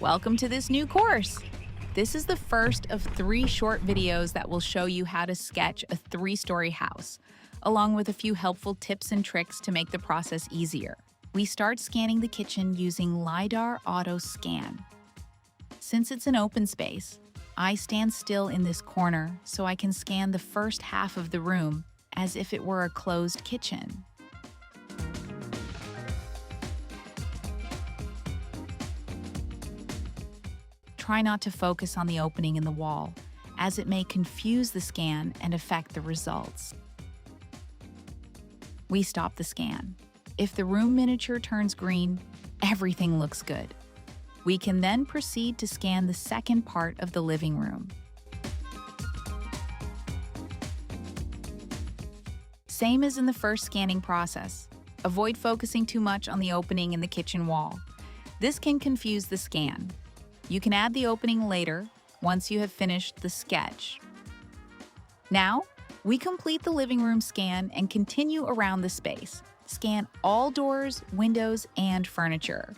Welcome to this new course. This is the first of 3 short videos that will show you how to sketch a 3-story house, along with a few helpful tips and tricks to make the process easier. We start scanning the kitchen using LiDAR Auto Scan. Since it's an open space, I stand still in this corner so I can scan the first half of the room as if it were a closed kitchen. Try not to focus on the opening in the wall, as it may confuse the scan and affect the results. We stop the scan. If the room miniature turns green, everything looks good. We can then proceed to scan the second part of the living room. Same as in the first scanning process. Avoid focusing too much on the opening in the kitchen wall. This can confuse the scan. You can add the opening later, once you have finished the sketch. Now, we complete the living room scan and continue around the space. Scan all doors, windows, and furniture.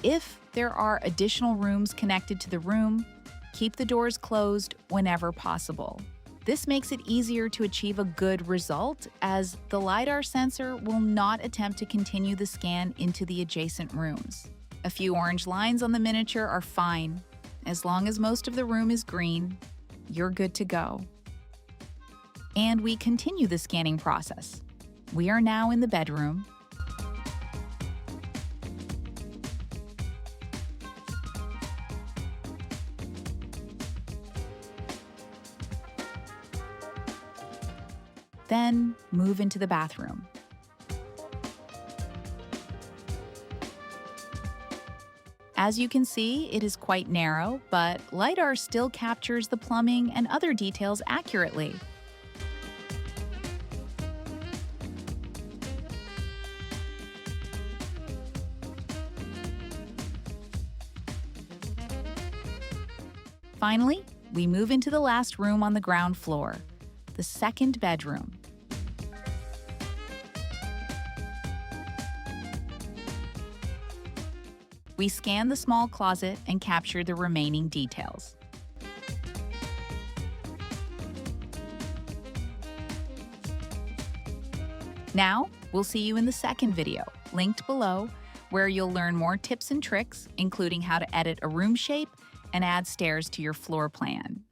If there are additional rooms connected to the room, keep the doors closed whenever possible. This makes it easier to achieve a good result, as the LiDAR sensor will not attempt to continue the scan into the adjacent rooms. A few orange lines on the miniature are fine. As long as most of the room is green, you're good to go. And we continue the scanning process. We are now in the bedroom. Then move into the bathroom. As you can see, it is quite narrow, but LiDAR still captures the plumbing and other details accurately. Finally, we move into the last room on the ground floor, the second bedroom. We scan the small closet and capture the remaining details. Now, we'll see you in the second video, linked below, where you'll learn more tips and tricks, including how to edit a room shape and add stairs to your floor plan.